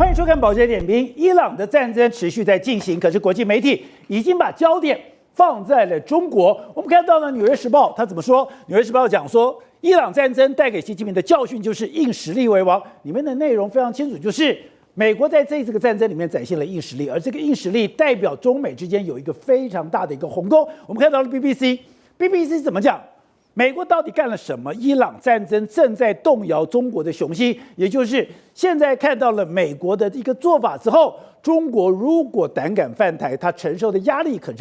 迎收看《宝洁点评》。伊朗的战争持续在进行，可是国际媒体已经把焦点放在了中国。我们看到了《纽约时报》他怎么说？《纽约时报》讲说，伊朗战争带给习近平的教训就是硬实力为王。里面的内容非常清楚，就是美国在这个战争里面展现了硬实力，而这个硬实力代表中美之间有一个非常大的一个鸿沟。我们看到了 BBC 怎么讲？美国到底干了什么？伊朗战争正在动摇中国的雄心，也就是现在看到了美国的一个做法之后，中国如果胆敢犯台，他承受的压力可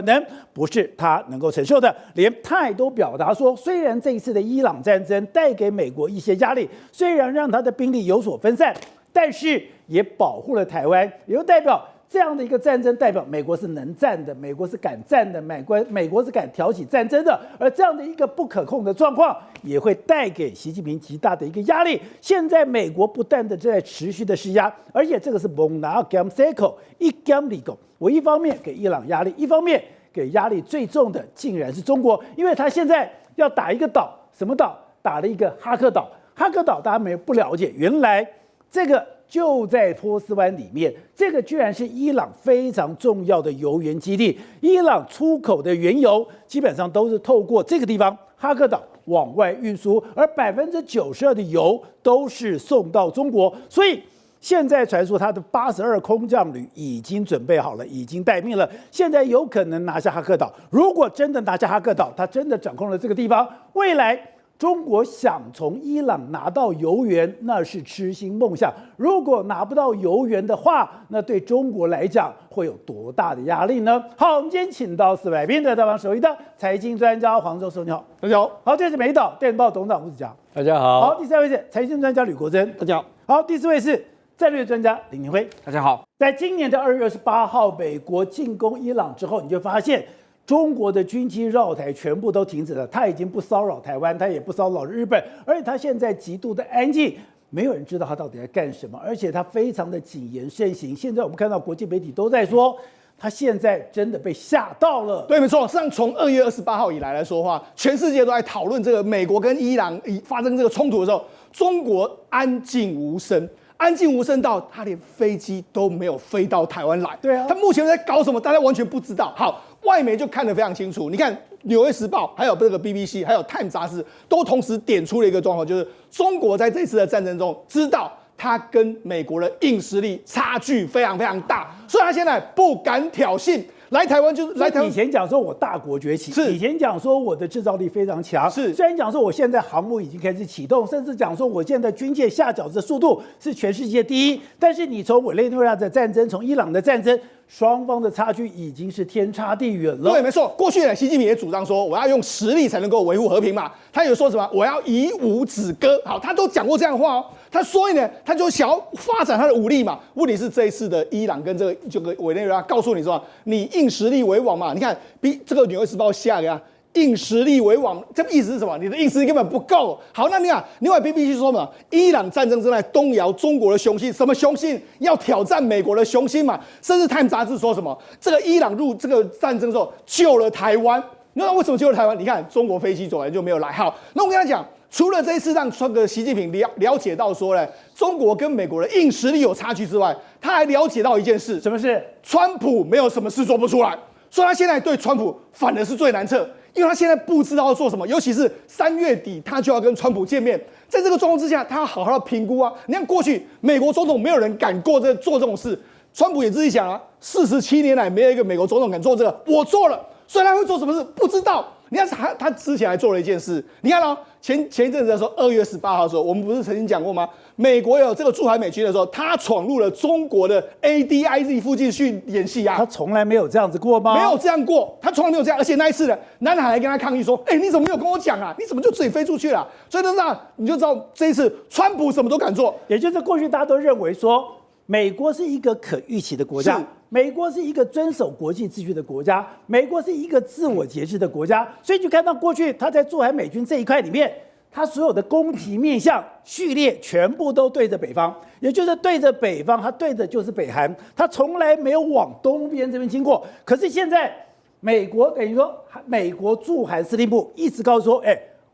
能不是他能够承受的。连泰都表达说，虽然这一次的伊朗战争带给美国一些压力，虽然让他的兵力有所分散，但是也保护了台湾，也就代表这样的一个战争代表美国是能战的，美国是敢战的，美国是敢挑起战争的，而这样的一个不可控的状况也会带给习近平极大的一个压力。现在美国不断的在持续的施压，而且这个是蒙拿 gam seco 一 gam ligo， 我一方面给伊朗压力，一方面给压力最重的竟然是中国，因为他现在要打一个岛，什么岛？打了一个哈克岛。哈克岛大家不了解，原来这个就在波斯湾里面，这个居然是伊朗非常重要的油源基地。伊朗出口的原油基本上都是透过这个地方哈克岛往外运输，而92%的油都是送到中国。所以现在传说他的82空降旅已经准备好了，已经待命了，现在有可能拿下哈克岛。如果真的拿下哈克岛，他真的掌控了这个地方，未来中国想从伊朗拿到油源，那是痴心梦想。如果拿不到油源的话，那对中国来讲会有多大的压力呢？好，我们今天请到400兵的大帮手一的财经专家黄州寿，你好。大家好。好，这是美岛电子报董事长吴子嘉。大家好。好，第三位是财经专家吕国珍。大家好。好，第四位是战略专家林明辉。大家好。在今年的2月28号，美国进攻伊朗之后，你就发现中国的军机绕台全部都停止了，他已经不骚扰台湾，他也不骚扰日本，而且他现在极度的安静，没有人知道他到底在干什么，而且他非常的谨言慎行。现在我们看到国际媒体都在说，他现在真的被吓到了。对，没错。实际上从2月28号以来说话，全世界都在讨论这个美国跟伊朗发生这个冲突的时候，中国安静无声。安静无声到他连飞机都没有飞到台湾来。对啊，他目前在搞什么，大家完全不知道。好，外媒就看得非常清楚。你看《纽约时报》、还有这个 BBC、还有《Time》杂志都同时点出了一个状况，就是中国在这次的战争中知道他跟美国的硬实力差距非常非常大，所以他现在不敢挑衅。来台湾就是来台湾。以前讲说我大国崛起，是以前讲说我的制造力非常强，是虽然讲说我现在航母已经开始启动，甚至讲说我现在军舰下饺子的速度是全世界第一，但是你从委内瑞拉的战争，从伊朗的战争，双方的差距已经是天差地远了。对，没错。过去呢，习近平也主张说，我要用实力才能够维护和平嘛。他有说什么，我要以武止戈。好，他都讲过这样的话哦。所以呢，他就想要发展他的武力嘛。问题是这一次的伊朗跟这个委内瑞拉告诉你说，你硬实力为王嘛。你看，比这个《纽约时报》下个硬实力为王，这个意思是什么？你的硬实力根本不够。好，那你看，另外 BBC 说嘛，伊朗战争正在动摇中国的雄心，什么雄心？要挑战美国的雄心嘛。甚至《Time》杂志说什么，这个伊朗入这个战争之后救了台湾。那为什么救了台湾？你看中国飞机走来就没有来。好，那我跟他讲。除了这一次让习近平了解到说呢，中国跟美国的硬实力有差距之外，他还了解到一件事，什么事？川普没有什么事做不出来，所以他现在对川普反而是最难测，因为他现在不知道要做什么，尤其是3月底他就要跟川普见面，在这个状况之下，他要好好的评估啊。你看过去美国总统没有人敢做这种事，川普也自己讲啊，47年来没有一个美国总统敢做这个，我做了，所以他会做什么事不知道。你看他之前还做了一件事，你看哦，前一阵子的时候，2月18号的时候，我们不是曾经讲过吗？美国有这个驻海美军的时候，他闯入了中国的 ADIZ 附近去演戏啊。他从来没有这样子过吗？没有这样过，他从来没有这样。而且那一次呢，南海还跟他抗议说：“你怎么没有跟我讲啊？你怎么就自己飞出去了？”所以就这样，你就知道这一次川普什么都敢做。也就是过去大家都认为说，美国是一个可预期的国家。美国是一个遵守国际秩序的国家，美国是一个自我节制的国家，所以就看到过去他在驻海美军这一块里面，他所有的攻击面向序列全部都对着北方，也就是对着北方，他对的就是北韩，他从来没有往东边这边经过。可是现在美国等于说，美国驻韩司令部一直告诉说，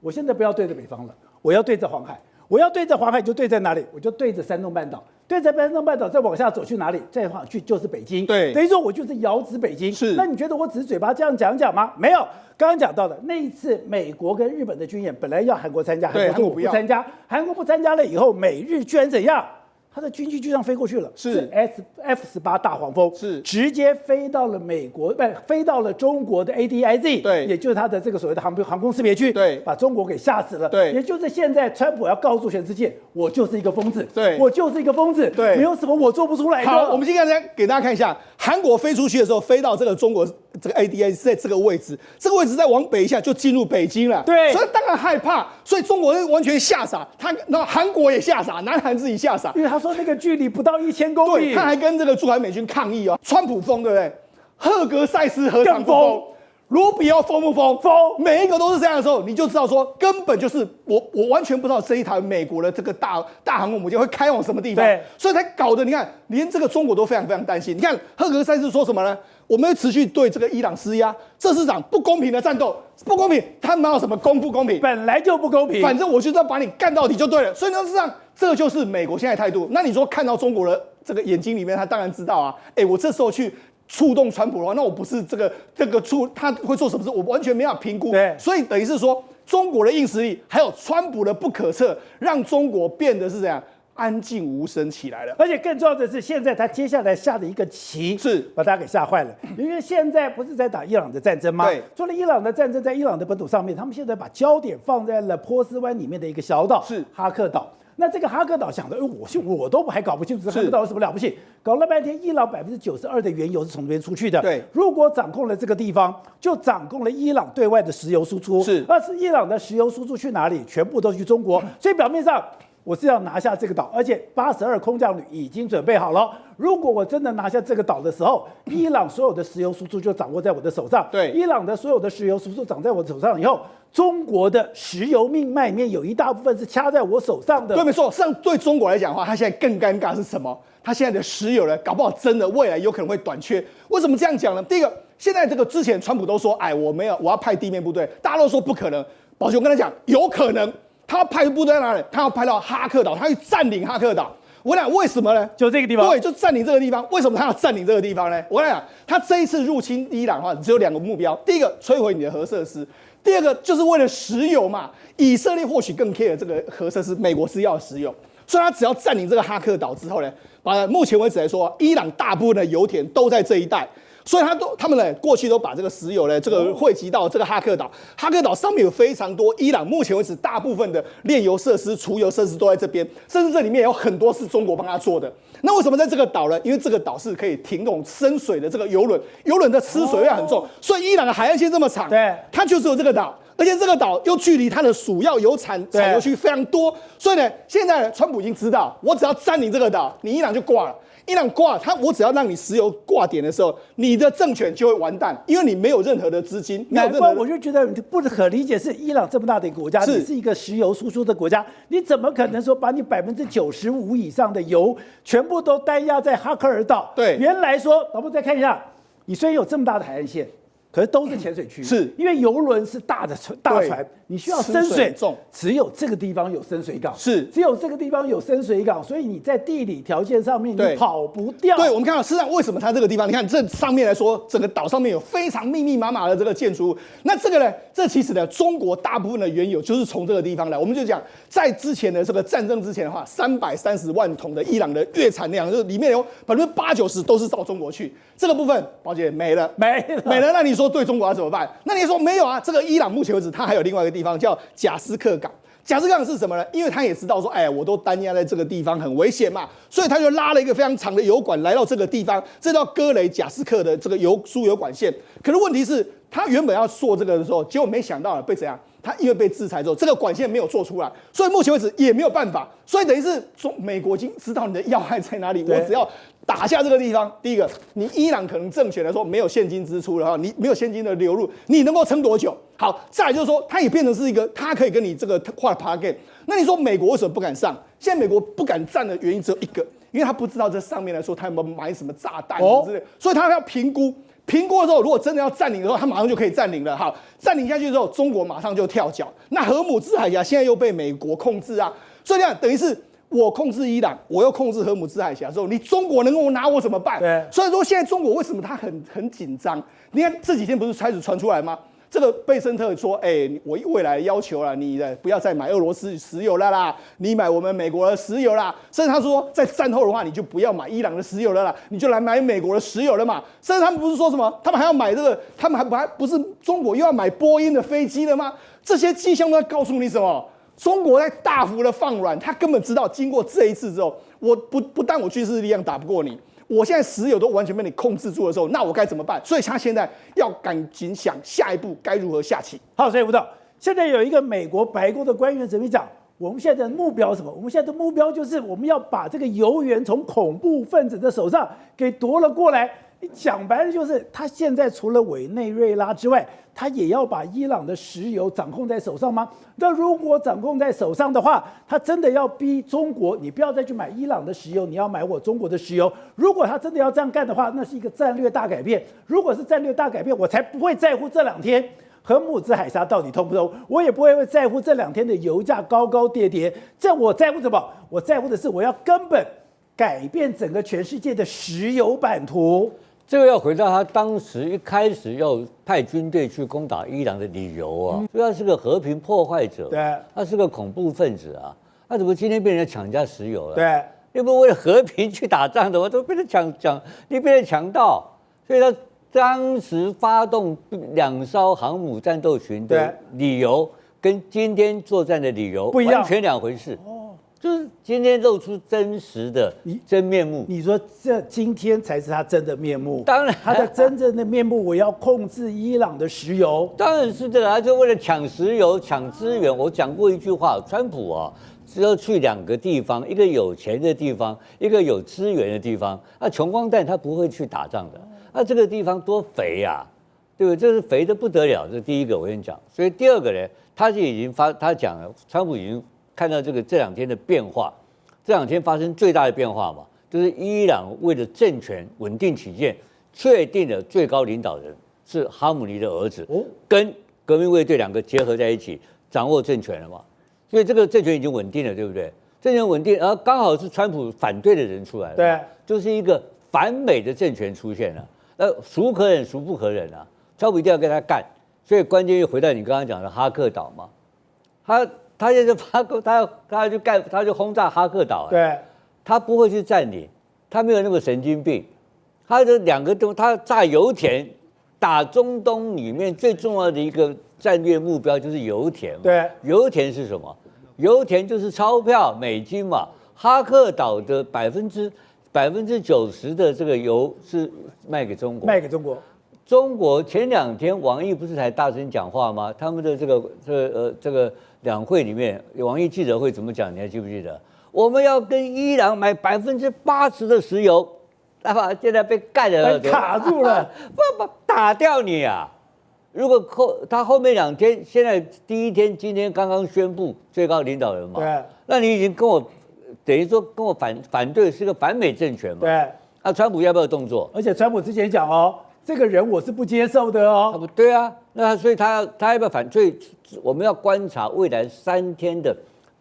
我现在不要对着北方了，我要对着黄海。我要对着黄海就对在哪里？我就对着山东半岛。对着山东半岛再往下走去哪里？再往去就是北京。对，等于说我就是遥指北京。是，那你觉得我只是嘴巴这样讲讲吗？没有，刚刚讲到的那一次，美国跟日本的军演本来要韩国参加，对，韩国不参加，韩国不参加了以后，美日居然怎样？它的军机就这样飞过去了，是 F-18大黄蜂，是直接飞到了美国，飞到了中国的 ADIZ， 对，也就是它的这个所谓的航空识别区，对，把中国给吓死了，对，也就是现在川普要告诉全世界，我就是一个疯子，对，我就是一个疯子，对，没有什么我做不出来的。好，我们今天给大家看一下，韩国飞出去的时候，飞到这个中国这个 ADIZ 在这个位置，这个位置再往北一下就进入北京了，对，所以当然害怕，所以中国人完全吓傻，那韩国也吓傻，南韩自己吓傻，因为他说那个距离不到1000公里，对，他还跟这个驻韩美军抗议哦，川普疯对不对？赫格塞斯何尝不疯？卢比奥疯不疯？疯，每一个都是这样的时候，你就知道说根本就是我完全不知道这一台美国的这个大航空母舰会开往什么地方，对，所以才搞得你看连这个中国都非常非常担心。你看赫格塞斯说什么呢？我们会持续对这个伊朗施压，这是场不公平的战斗，不公平，他哪有什么公不公平？本来就不公平，反正我就是要把你干到底就对了。所以呢，事实上这就是美国现在的态度。那你说看到中国的这个眼睛里面，他当然知道啊，我这时候去触动川普的话，那我不是这个他会做什么事，我完全没法评估。对，所以等于是说，中国的硬实力还有川普的不可测，让中国变得是这样安静无声起来了。而且更重要的是，现在他接下来下的一个棋是把大家给吓坏了，因为现在不是在打伊朗的战争吗？对，除了伊朗的战争，在伊朗的本土上面，他们现在把焦点放在了波斯湾里面的一个小岛，是哈克岛。那这个哈克岛想的，我都还搞不清楚这哈克岛有什么了不起，搞了半天，伊朗92%的原油是从这边出去的。对，如果掌控了这个地方，就掌控了伊朗对外的石油输出。是，但是伊朗的石油输出去哪里？全部都去中国。所以表面上我是要拿下这个岛，而且82空降旅已经准备好了。如果我真的拿下这个岛的时候，伊朗所有的石油输出就掌握在我的手上。对，伊朗的所有的石油输出掌在我手上以后，中国的石油命脉里面有一大部分是掐在我手上的。对，没错。实际上对中国来讲的话，它现在更尴尬是什么？它现在的石油呢，搞不好真的未来有可能会短缺。为什么这样讲呢？第一个，现在这个之前川普都说，我要派地面部队，大家都说不可能。宝雄跟他讲，有可能。他要派部队在哪里？他要派到哈克岛，他要占领哈克岛。我讲为什么呢？就这个地方，对，就占领这个地方。为什么他要占领这个地方呢？我讲，他这一次入侵伊朗的话，只有2个目标：第一个，摧毁你的核设施；第二个，就是为了石油嘛。以色列或许更 care 这个核设施，美国是要石油，所以他只要占领这个哈克岛之后呢，把目前为止来说，伊朗大部分的油田都在这一带。所以他们呢，过去都把这个石油呢，这个汇集到这个哈克岛。哈克岛上面有非常多伊朗目前为止大部分的炼油设施、储油设施都在这边，甚至这里面有很多是中国帮他做的。那为什么在这个岛呢？因为这个岛是可以停这种深水的这个油轮，油轮的吃水量很重，所以伊朗的海岸线这么长，对，它就是有这个岛。而且这个岛又距离它的主要油产油区非常多，所以呢，现在呢，川普已经知道，我只要占领这个岛，你伊朗就挂了。伊朗挂我只要让你石油挂点的时候，你的政权就会完蛋，因为你没有任何的资金。难怪我就觉得不可理解，是伊朗这么大的一个国家，你是一个石油输出的国家，你怎么可能说把你95%以上的油全部都单压在哈克尔岛？对，原来说，老婆再看一下，你虽然有这么大的海岸线。可是都是浅水区，是因为油轮是大船，你需要深水重，只有这个地方有深水港，是只有这个地方有深水港，所以你在地理条件上面你跑不掉。对，我们看到，事实上为什么它这个地方，你看这上面来说，整个岛上面有非常密密麻麻的这个建筑物，那这个呢，这其实呢，中国大部分的原油就是从这个地方来。我们就讲，在之前的这个战争之前的话，330万桶的伊朗的月产量，就是里面有80%-90%都是到中国去。这个部分，宝姐没了。那你说对中国要怎么办？那你说没有啊？这个伊朗目前为止，它还有另外一个地方叫贾斯克港。贾斯克港是什么呢？因为他也知道说，我都单压在这个地方很危险嘛，所以他就拉了一个非常长的油管来到这个地方，这叫戈雷贾斯克的这个输油管线。可是问题是，他原本要做这个的时候，结果没想到被怎样？他因为被制裁之后，这个管线没有做出来，所以目前为止也没有办法。所以等于是美国已经知道你的要害在哪里，我只要打下这个地方。第一个，你伊朗可能政权来说没有现金支出了哈，你没有现金的流入，你能够撑多久？好，再来就是说，它也变成是一个，它可以跟你这个画 target。那你说美国为什么不敢上？现在美国不敢站的原因只有一个，因为他不知道这上面来说他有没有买什么炸弹之类的，所以他要评估。评估的时候，如果真的要占领的话，他马上就可以占领了。好，占领下去之后，中国马上就跳脚。那荷姆兹海峡现在又被美国控制啊，所以这样等于是我控制伊朗，我又控制荷姆兹海峡之后，你中国能够拿我怎么办？对，所以说现在中国为什么他很紧张？你看这几天不是开始传出来吗？这个贝森特说：“我未来要求了，你不要再买俄罗斯石油了啦，你买我们美国的石油啦。甚至他说，在战后的话，你就不要买伊朗的石油了啦，你就来买美国的石油了嘛。甚至他们不是说什么，他们还要买这个，他们还不是中国又要买波音的飞机了吗？这些迹象都在告诉你什么？中国在大幅的放软，他根本知道，经过这一次之后，我不但我军事力量打不过你。”我现在石油都完全被你控制住的时候，那我该怎么办？所以他现在要赶紧想下一步该如何下棋。好，所以吴导，现在有一个美国白宫的官员怎么讲？我们现在的目标是什么？我们现在的目标就是我们要把这个油源从恐怖分子的手上给夺了过来。讲白了就是，他现在除了委内瑞拉之外，他也要把伊朗的石油掌控在手上吗？那如果掌控在手上的话，他真的要逼中国，你不要再去买伊朗的石油，你要买我中国的石油。如果他真的要这样干的话，那是一个战略大改变。如果是战略大改变，我才不会在乎这2天荷姆兹海峡到底通不通，我也不会在乎这2天的油价高高跌跌。这我在乎什么？我在乎的是我要根本改变整个全世界的石油版图。这个要回到他当时一开始要派军队去攻打伊朗的理由啊，所以他是个和平破坏者，对，他是个恐怖分子啊，他怎么今天被人家抢人家石油了？对，又不是为了和平去打仗的，我都被他你被他强盗，所以他当时发动2艘航母战斗群的理由，跟今天作战的理由不一样，完全2回事。就是今天露出真实的真面目。你说这今天才是他真的面目？当然，他的真正的面目，我要控制伊朗的石油。当然是这个，他就为了抢石油、抢资源。我讲过一句话，川普啊，只要去2个地方，一个有钱的地方，一个有资源的地方。穷光蛋他不会去打仗的。这个地方多肥呀，对不对？这是肥得不得了。这是第一个，我跟你讲。所以第二个呢，他讲了，川普已经看到这2天的变化，这2天发生最大的变化嘛，就是伊朗为了政权稳定起见，确定了最高领导人是哈姆尼的儿子，跟革命卫队2个结合在一起，掌握政权了嘛。所以这个政权已经稳定了，对不对？政权稳定，然后刚好是川普反对的人出来了，对，就是一个反美的政权出现了，孰可忍孰不可忍啊？川普一定要跟他干，所以关键又回到你刚刚讲的哈克岛嘛，他现在他就轰炸哈克岛，对，他不会去占领，他没有那么神经病，他的2个都他炸油田，打中东里面最重要的一个战略目标就是油田嘛，对，油田是什么？油田就是钞票美金嘛，哈克岛的90%的这个油是卖给中国，中国前2天王毅不是才大声讲话吗？他们的这个2会里面，王毅记者会怎么讲？你还记不记得？我们要跟伊朗买80%的石油，现在被干了，卡住了，不打掉你啊！如果他后面2天，现在第1天今天刚刚宣布最高领导人嘛，对，那你已经跟我等于说跟我反对，是个反美政权嘛，对，那川普要不要动作？而且川普之前讲哦，这个人我是不接受的哦，对啊，那所以他要不要反对？我们要观察未来3天的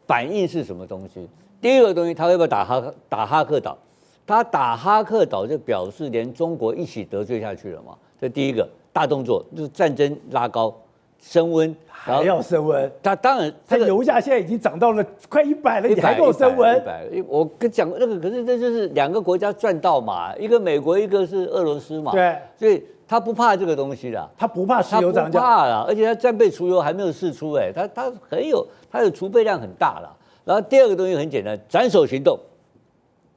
反应是什么东西。第一个东西，他要不要打哈克岛？他打哈克岛就表示连中国一起得罪下去了嘛。这第一个大动作，就是战争拉高升温，还要升温。他当然，它油价现在已经涨到了快100了，你还给我升温？100，我跟讲那个，可是这就是2个国家赚到嘛，一个美国，一个是俄罗斯嘛。对，所以他不怕这个东西的，他不怕石油涨价，不怕啦，而且他战备储油还没有释出，他他的储备量很大了。然后第二个东西很简单，斩首行动，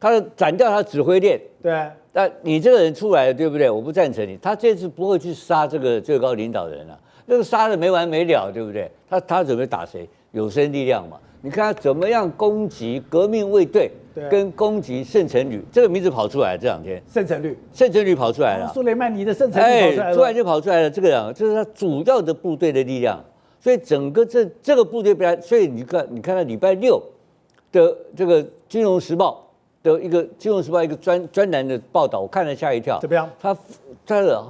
他斩掉他指挥链。对。那你这个人出来了，对不对？我不赞成你。他这次不会去杀这个最高领导人啊，那个杀的没完没了，对不对？他准备打谁？有生力量嘛？你看他怎么样攻击革命卫队，跟攻击圣城旅，这个名字跑出来这2天。圣城旅跑出来了，苏雷曼尼的圣城旅跑出来了，突然就跑出来了。这个就是他主要的部队的力量。所以整个这个部队被他，所以你看到礼拜6的这个《金融时报》。的一个《金融时报》一个专栏的报道，我看了吓一跳。怎么样？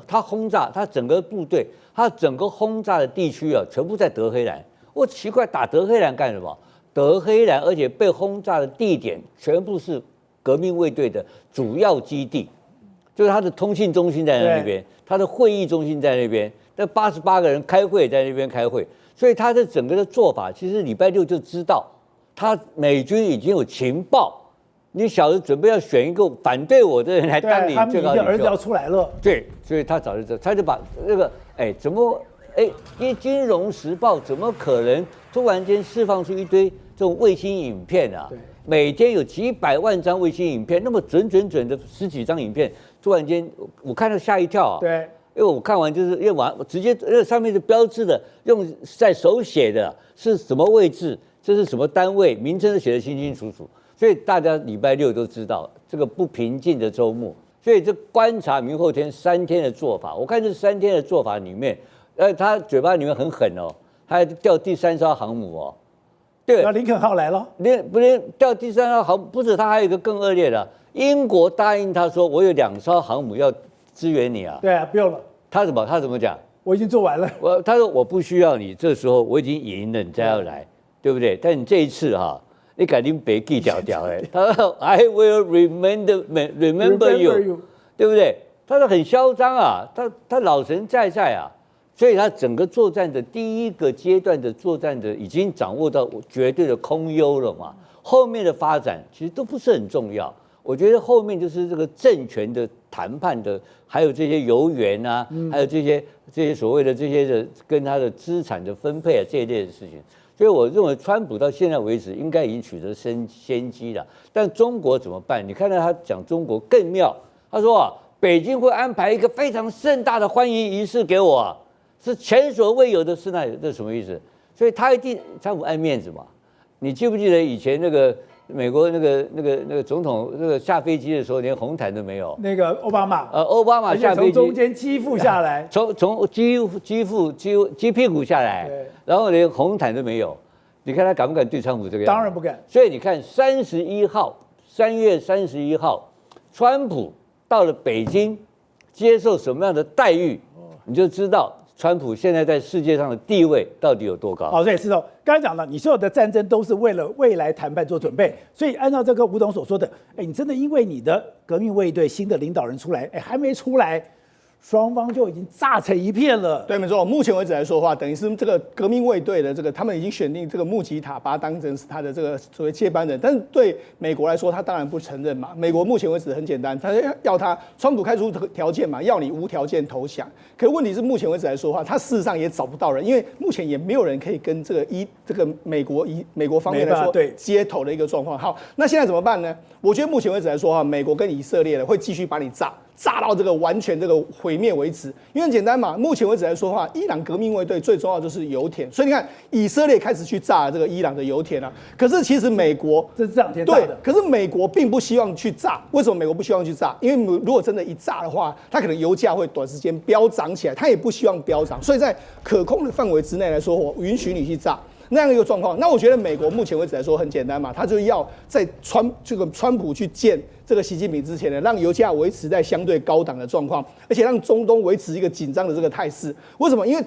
他轰炸他整个部队，他整个轰炸的地区啊，全部在德黑兰。我奇怪，打德黑兰干什么？德黑兰，而且被轰炸的地点全部是革命卫队的主要基地，就是他的通信中心在那边，他的会议中心在那边，那88个人开会在那边开会，所以他的整个的做法，其实礼拜六就知道，他美军已经有情报。你小子准备要选一个反对我的人来当你最高领袖，儿子要出来了。对，所以他早就知道，他就把那个怎么因为《金融时报》怎么可能突然间释放出一堆这种卫星影片啊？每天有几百万张卫星影片，那么准的10几张影片，突然间我看到吓一跳啊！对，因为我看完就是因为我直接那上面是标志的，用在手写的是什么位置，这是什么单位，名称都写得清清楚楚。所以大家礼拜六都知道这个不平静的周末，所以这观察明后天3天的做法，我看这3天的做法里面，他嘴巴里面很狠哦，他还调第3艘航母哦，对，林肯号来了，不连调第3艘航母，不止他还有一个更恶劣的，英国答应他说我有2艘航母要支援你啊，对啊，不用了，他怎么讲？我已经做完了，他说我不需要你，这时候我已经赢了，你再要来，对不对？但你这一次哈。你赶紧别记掉他说 I will remember you， 对不对？他说很嚣张啊，他老神在啊，所以他整个作战的第一个阶段的作战的已经掌握到绝对的空优了嘛，后面的发展其实都不是很重要。我觉得后面就是这个政权的谈判的，还有这些油源啊，还有这些所谓的这些的跟他的资产的分配啊这一类的事情。所以我认为，川普到现在为止应该已经取得先机了。但中国怎么办？你看到他讲中国更妙，他说啊，北京会安排一个非常盛大的欢迎仪式给我啊，是前所未有的事，这什么意思？所以他一定川普爱面子嘛。你记不记得以前那个美国那个总统那个下飞机的时候连红毯都没有？那个奥巴马，奥巴马下飞机从中间机腹下来，从鸡屁股下来，然后连红毯都没有。你看他敢不敢对川普这个样子？当然不敢。所以你看3月31号，川普到了北京，接受什么样的待遇，你就知道川普现在在世界上的地位到底有多高。好，所以是哦，刚才讲了，你所有的战争都是为了未来谈判做准备，所以按照这个吴董所说的，你真的因为你的革命卫队新的领导人出来，还没出来，双方就已经炸成一片了。对，没错。目前为止来说的话，等于是这个革命卫队的他们已经选定这个穆吉塔，把他当成是他的这个所谓接班人。但是对美国来说，他当然不承认嘛。美国目前为止很简单，他要川普开出条件嘛，要你无条件投降。可是问题是，目前为止来说的话，他事实上也找不到人，因为目前也没有人可以跟这个美国方面来说接头的一个状况。好，那现在怎么办呢？我觉得目前为止来说哈，美国跟以色列呢会继续把你炸到这个完全这个毁灭为止，因为很简单嘛。目前为止来说的话，伊朗革命卫队最重要就是油田，所以你看以色列开始去炸这个伊朗的油田了。可是其实美国这是这两天炸的，对，可是美国并不希望去炸。为什么美国不希望去炸？因为如果真的一炸的话，它可能油价会短时间飙涨起来，它也不希望飙涨，所以在可控的范围之内来说，我允许你去炸。那样一个状况，那我觉得美国目前为止来说很简单嘛，他就要在川普去见这个习近平之前呢，让油价维持在相对高档的状况，而且让中东维持一个紧张的这个态势。为什么？因为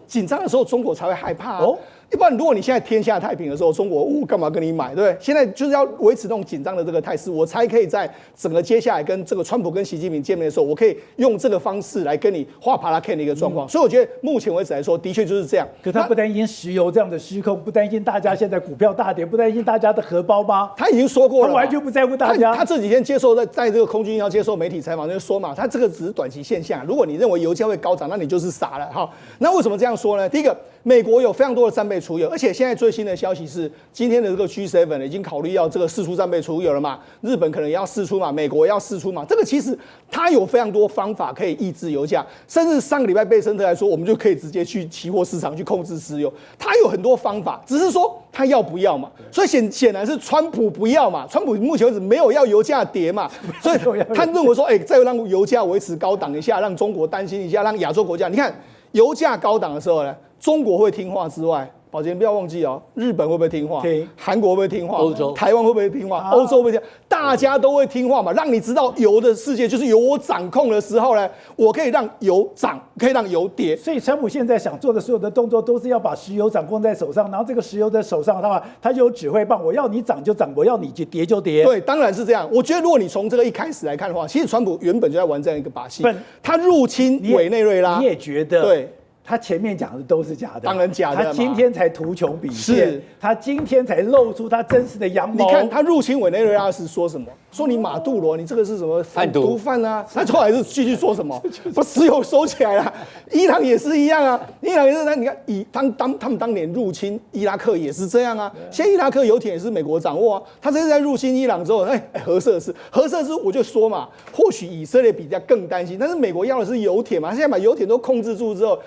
紧张的时候，中国才会害怕哦。要不然，如果你现在天下太平的时候，中国干嘛跟你买，对不对？现在就是要维持那种紧张的这个态势，我才可以在整个接下来跟这个川普跟习近平见面的时候，我可以用这个方式来跟你画帕拉 K 的一个状况。所以我觉得目前为止来说，的确就是这样。可他不担心石油这样的失控，不担心大家现在股票大跌，不担心大家的荷包吗？他已经说过了，他完全不在乎大家。他这几天在这个空军要接受媒体采访，就说嘛，他这个只是短期现象。如果你认为油价会高涨，那你就是傻了哈。那为什么这样说呢？第一个，美国有非常多的战备储油，而且现在最新的消息是，今天的这个 G7 已经考虑要这个释出战备储油了嘛，日本可能也要释出嘛，美国也要释出嘛。这个其实它有非常多方法可以抑制油价，甚至上个礼拜贝森特来说，我们就可以直接去期货市场去控制石油，它有很多方法，只是说他要不要嘛。所以显然是川普不要嘛，川普目前为止没有要油价跌嘛，所以他认为说，再让油价维持高档一下，让中国担心一下，让亚洲国家，你看油价高档的时候呢，中国会听话之外，宝杰不要忘记哦，日本会不会听话？听。韩国会不会听话？欧洲台湾会不会听话？欧洲会不会听话？大家都会听话嘛，让你知道油的世界就是由我掌控的时候呢，我可以让油涨，可以让油跌。所以川普现在想做的所有的动作，都是要把石油掌控在手上，然后这个石油的手上的话，他就有指挥棒，我要你涨就涨，我要你就跌就跌。对，当然是这样。我觉得如果你从这个一开始来看的话，其实川普原本就在玩这样一个把戏，他入侵委内瑞拉，你也觉得对。他前面讲的都是假的，当然假的嘛。他今天才图穷匕见，他今天才露出他真实的阳谋。你看他入侵委内瑞拉是说什么？说你马杜罗，你这个是什么毒贩啊？他后来是继续说什么？把石油收起来了。伊朗也是一样啊，伊朗也是你看他们当年入侵伊拉克也是这样啊。现在伊拉克油田也是美国掌握啊。他这次在入侵伊朗之后，核设施，我就说嘛，或许以色列比较更担心，但是美国要的是油田嘛，他现在把油田都控制住之后，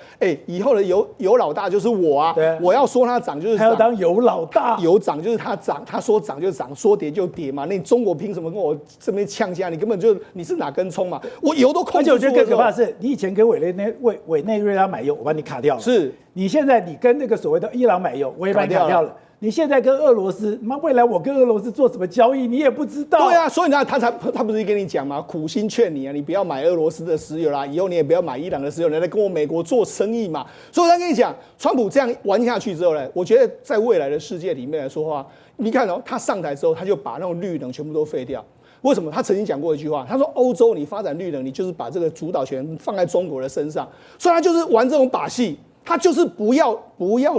以后的油老大就是我啊，我要说它涨就是涨，他要当油老大，油涨就是它涨，他说涨就涨，说跌就跌嘛。那你中国凭什么跟我这边呛架？你根本就你是哪根葱嘛？我油都控制住了。而且我觉得更可怕的是，你以前跟委内瑞拉买油，我把你卡掉了。是你现在你跟那个所谓的伊朗买油，我也把你卡掉了。你现在跟俄罗斯，妈，未来我跟俄罗斯做什么交易，你也不知道。对啊，所以呢，他不是跟你讲吗？苦心劝你啊，你不要买俄罗斯的石油啦，以后你也不要买伊朗的石油，你来跟我美国做生意嘛。所以我在跟你讲，川普这样玩下去之后呢，我觉得在未来的世界里面来说话，你看哦，他上台之后，他就把那种绿能全部都废掉。为什么？他曾经讲过一句话，他说欧洲你发展绿能，你就是把这个主导权放在中国的身上，所以他就是玩这种把戏。他就是不要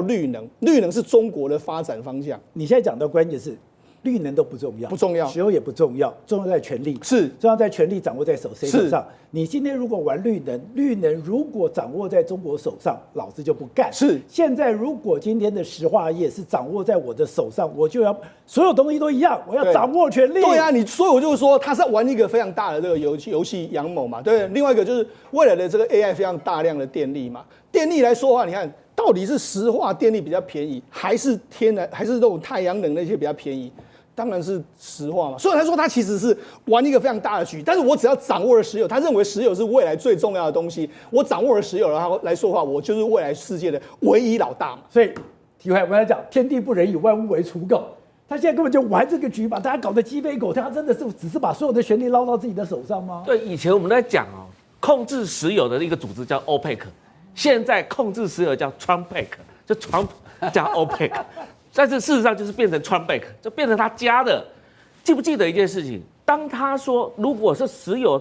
绿能，绿能是中国的发展方向。你现在讲到关键是，绿能都不重要，不重要，石油也不重要，重要在权力，是重要在权力掌握在谁手上。你今天如果玩绿能，绿能如果掌握在中国手上，老子就不干。是现在如果今天的石化业是掌握在我的手上，我就要所有东西都一样，我要掌握权力。对啊，所以我就说他是玩一个非常大的这个游戏阳谋嘛。对，另外一个就是未来的这个 AI 非常大量的电力嘛，电力来说的话，你看到底是石化电力比较便宜，还是天然，还是这种太阳能那些比较便宜？当然是石化嘛，所以他说他其实是玩一个非常大的局，但是我只要掌握了石油，他认为石油是未来最重要的东西，我掌握了石油，然后来说话，我就是未来世界的唯一老大嘛。所以，题外我要讲，天地不仁，以万物为刍狗。他现在根本就玩这个局，把大家搞得鸡飞狗跳。他真的是只是把所有的权力捞到自己的手上吗？对，以前我们在讲哦，控制石油的一个组织叫 OPEC， 现在控制石油叫 Trumpec， 就 Trump 加 OPEC， 但是事实上就是变成 Trumpec， 就变成他加的。记不记得一件事情？当他说如果是石油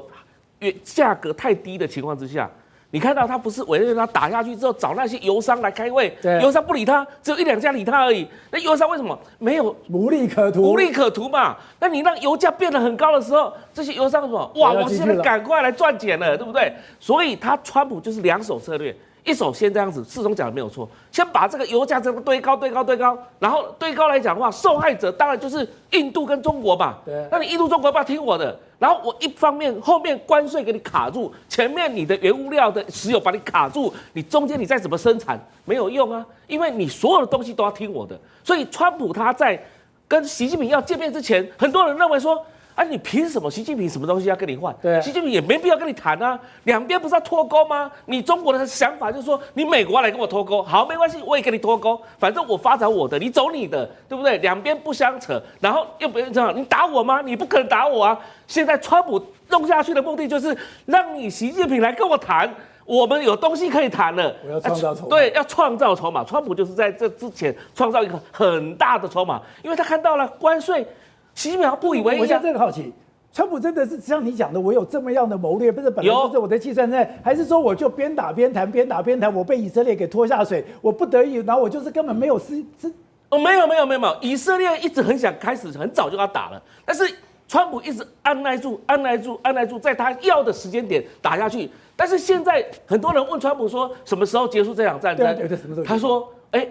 价格太低的情况之下，你看到他不是委内瑞拉打下去之后找那些油商来开会，油商不理他，只有1-2家理他而已。那油商为什么没有无利可图？无利可图嘛。那你让油价变得很高的时候，这些油商什么？哇，我现在赶快来赚钱了，对不对？所以他川普就是2手策略。一手先这样子，世忠讲的没有错，先把这个油价这个堆高，然后堆高来讲的话，受害者当然就是印度跟中国嘛。对，那你印度、中国不要听我的，然后我一方面后面关税给你卡住，前面你的原物料的石油把你卡住，你中间你再怎么生产没有用啊，因为你所有的东西都要听我的。所以川普他在跟习近平要见面之前，很多人认为说，啊，你凭什么？习近平什么东西要跟你换？对，习近平也没必要跟你谈啊。两边不是要脱钩吗？你中国的想法就是说，你美国来跟我脱钩，好，没关系，我也跟你脱钩，反正我发展我的，你走你的，对不对？两边不相扯，然后又不这样，你打我吗？你不可能打我啊！现在川普弄下去的目的就是让你习近平来跟我谈。我们有东西可以谈了，我要创造筹码。对，要创造筹码。川普就是在这之前创造一个很大的筹码，因为他看到了关税。习近平不以为意。我现在真的好奇，川普真的是像你讲的，我有这么样的谋略，不是本来就是我的计算在，还是说我就边打边谈，边打边谈，我被以色列给拖下水，我不得已，然后我就是根本没有没有，以色列一直很想开始，很早就要打了，但是川普一直按耐住，在他要的时间点打下去。但是现在很多人问川普说，什么时候结束这场战争？对，什么时候？他说，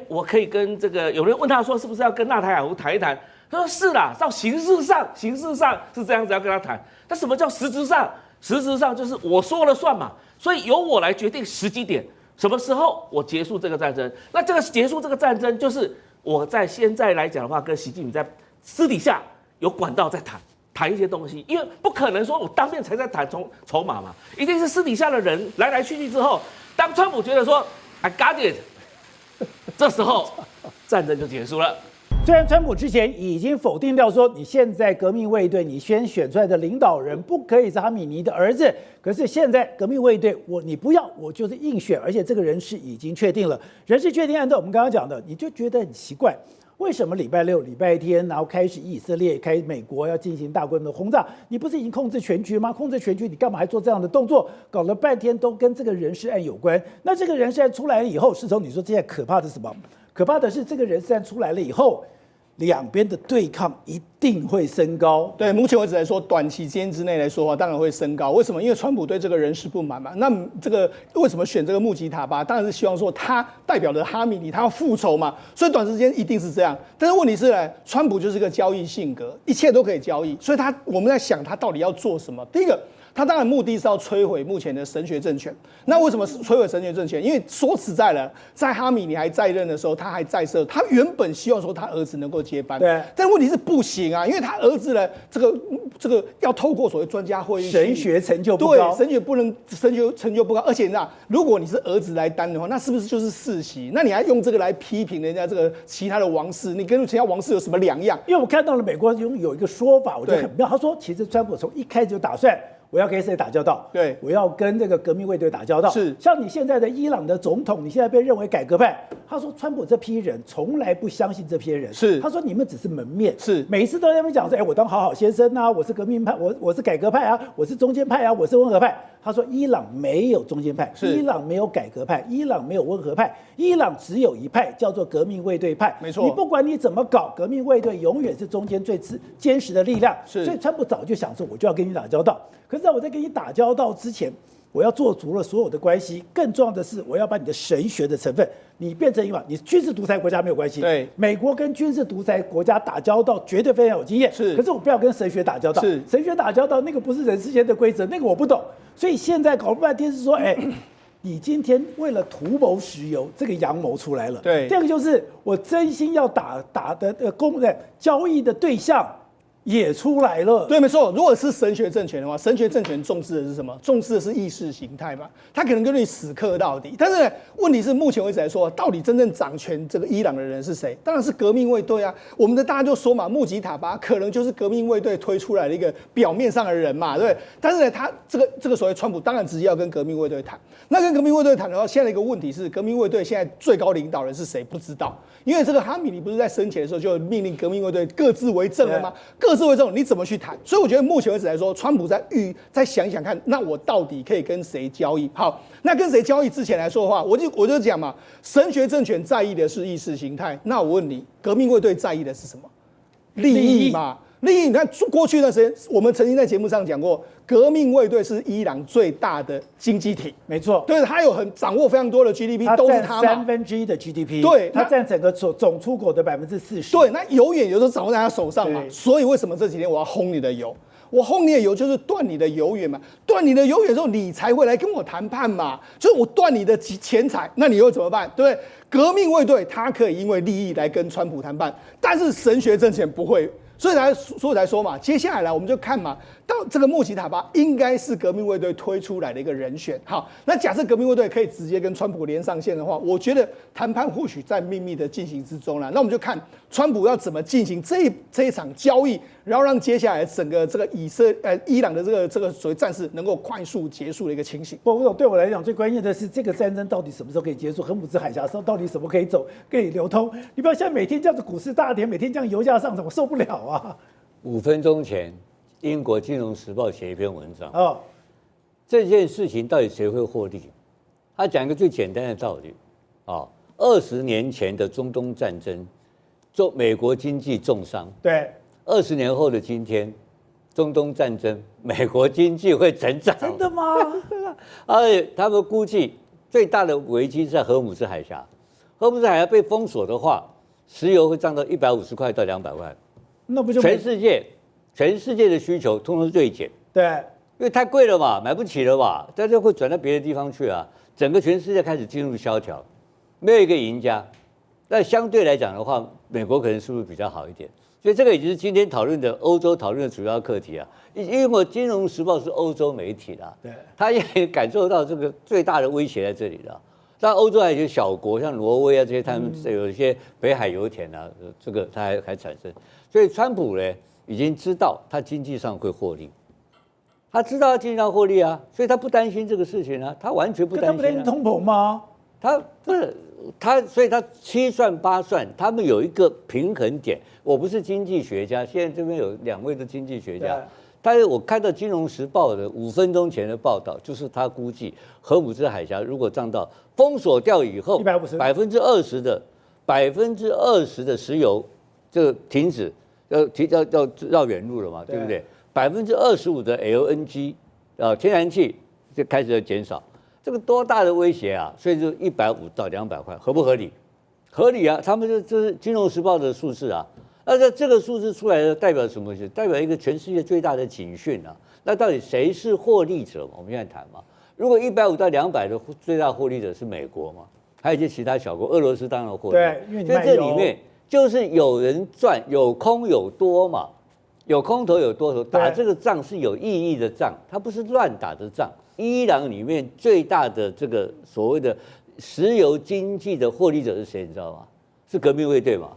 我可以跟这个有人问他说，是不是要跟纳坦雅胡谈一谈？他说是啦，照形式上是这样子要跟他谈。但什么叫实质上？实质上就是我说了算嘛，所以由我来决定时机点，什么时候我结束这个战争。那这个结束这个战争，就是我在现在来讲的话，跟习近平在私底下有管道在谈一些东西，因为不可能说我当面才在谈筹码嘛，一定是私底下的人来去之后，当川普觉得说 I got it， 这时候战争就结束了。虽然川普之前已经否定掉说，你现在革命卫队你先选出来的领导人不可以是哈米尼的儿子，可是现在革命卫队你不要，我就是硬选，而且这个人事已经确定了，人事确定，按照我们刚刚讲的，你就觉得很奇怪。为什么礼拜六、礼拜天，然后开始以色列、美国要进行大规模的轰炸？你不是已经控制全局吗？控制全局，你干嘛还做这样的动作？搞了半天都跟这个人事案有关。那这个人事案出来了以后，世聪，你说现在可怕的是什么？可怕的是这个人事案出来了以后，两边的对抗一定会升高。对，目前为止来说，短期间之内来说当然会升高。为什么？因为川普对这个人事不满嘛。那这个为什么选这个穆吉塔巴？当然是希望说他代表的哈米尼，他要复仇嘛。所以短时间一定是这样。但是问题是呢，川普就是个交易性格，一切都可以交易。所以我们在想他到底要做什么？第一个，他当然目的是要摧毁目前的神学政权。那为什么摧毁神学政权？因为说实在了，在哈米尼还在任的时候，他还在世，他原本希望说他儿子能够接班，对。但问题是不行啊，因为他儿子呢，这个要透过所谓专家会议，神学成就不高，对，神学成就不高，而且那如果你是儿子来担的话，那是不是就是世袭？那你还用这个来批评人家这个其他的王室？你跟其他王室有什么两样？因为我看到了美国有一个说法，我觉得很妙。他说，其实川普从一开始就打算，我要跟谁打交道？对，我要跟这个革命卫队打交道。是，像你现在的伊朗的总统，你现在被认为改革派。他说，川普这批人从来不相信这批人。是，他说你们只是门面。是，每一次都在那边讲说，我当好好先生啊，我是革命派，我是改革派啊，我是中间派啊，我是温和派。他说，伊朗没有中间派，伊朗没有改革派，伊朗没有温和派，伊朗只有一派，叫做革命卫队派。没错，你不管你怎么搞，革命卫队永远是中间最坚实的力量。是，所以川普早就想说，我就要跟你打交道。可是在我在跟你打交道之前，我要做足了所有的关系，更重要的是，我要把你的神学的成分，你变成一个，你军事独裁国家没有关系。对，美国跟军事独裁国家打交道绝对非常有经验。是，可是我不要跟神学打交道。是，神学打交道那个不是人世间的规则，那个我不懂。所以现在搞了半天是说，你今天为了图谋石油，这个阳谋出来了。对，第二个就是我真心要打的交易的对象也出来了。对，没错。如果是神学政权的话，神学政权重视的是什么？重视的是意识形态嘛。他可能跟你死磕到底。但是呢，问题是目前为止来说，到底真正掌权这个伊朗的人是谁？当然是革命卫队啊。我们的大家就说嘛，穆吉塔巴可能就是革命卫队推出来的一个表面上的人嘛，对不对？但是呢，他这个所谓川普当然直接要跟革命卫队谈。那跟革命卫队谈的话，现在一个问题是，革命卫队现在最高领导人是谁？不知道。因为这个哈米尼不是在生前的时候就命令革命卫队各自为政了吗？各自为政，你怎么去谈？所以我觉得目前为止来说，川普再想一想看，那我到底可以跟谁交易？好，那跟谁交易之前来说的话，我就讲嘛，神学政权在意的是意识形态。那我问你，革命卫队在意的是什么？利益嘛。利益，你看过去一段时间，我们曾经在节目上讲过，革命卫队是伊朗最大的经济体，没错，对，他掌握非常多的 GDP， 都是他嘛1/3的 GDP， 对，他占整个总出口的40%，对，那油也有时候掌握在他手上嘛，所以为什么这几天我要轰你的油？我轰你的油就是断你的油源嘛，断你的油源之后，你才会来跟我谈判嘛。就是我断你的钱财，那你又怎么办？对不对？革命卫队他可以因为利益来跟川普谈判，但是神学政权不会。所以才说嘛，接下来我们就看嘛，到这个穆吉塔巴应该是革命卫队推出来的一个人选。好，那假设革命卫队可以直接跟川普连上线的话，我觉得谈判或许在秘密的进行之中了。那我们就看川普要怎么进行这一场交易，然后让接下来整个这个伊朗的这个所谓战事能够快速结束的一个情形。不，对我来讲最关键的是这个战争到底什么时候可以结束？荷姆兹海峡到底什么可以走可以流通？你不要像每天这样子股市大跌，每天这样油价上涨，我受不了啊！5分钟前，英国金融时报写一篇文章，哦，这件事情到底谁会获利？他讲一个最简单的道理，啊，20年前的中东战争，美国经济重伤，对，20年后的今天，中东战争，美国经济会成长，真的吗？而且他们估计最大的危机是在荷姆兹海峡，荷姆兹海峡被封锁的话，石油会涨到150块到200块。那不就全世界的需求通通锐减，对，因为太贵了嘛，买不起了嘛，大家会转到别的地方去啊。整个全世界开始进入萧条，没有一个赢家。那相对来讲的话，美国可能是不是比较好一点？所以这个已经是今天欧洲讨论的主要课题啊。因为我《金融时报》是欧洲媒体的，对，他也感受到这个最大的威胁在这里了。但欧洲还有一些小国，像挪威啊这些，他们有一些北海油田啊，这个它还产生。所以川普呢已经知道他经济上会获利，他知道他经济上获利啊，所以他不担心这个事情啊，他完全不担心、啊。他不担心通膨吗？他不是他，所以他7算8算，他们有一个平衡点。我不是经济学家，现在这边有2位的经济学家。但是我看到《金融时报》的5分钟前的报道，就是他估计荷姆兹海峡如果涨到封锁掉以后，20%的石油就停止，要绕远路了嘛，对不对？25%的 LNG 天然气就开始要减少，这个多大的威胁啊！所以就150到200块，合不合理？合理啊！他们这是《金融时报》的数字啊。那这个数字出来的代表什么？代表一个全世界最大的警讯啊！那到底谁是获利者？我们现在谈嘛。如果150到200的最大获利者是美国嘛，还有一些其他小国，俄罗斯当然获利。对，因为所以这里面就是有人赚，有空有多嘛，有空头有多头，打这个仗是有意义的仗，它不是乱打的仗。伊朗里面最大的这个所谓的石油经济的获利者是谁？你知道吗？是革命卫队嘛。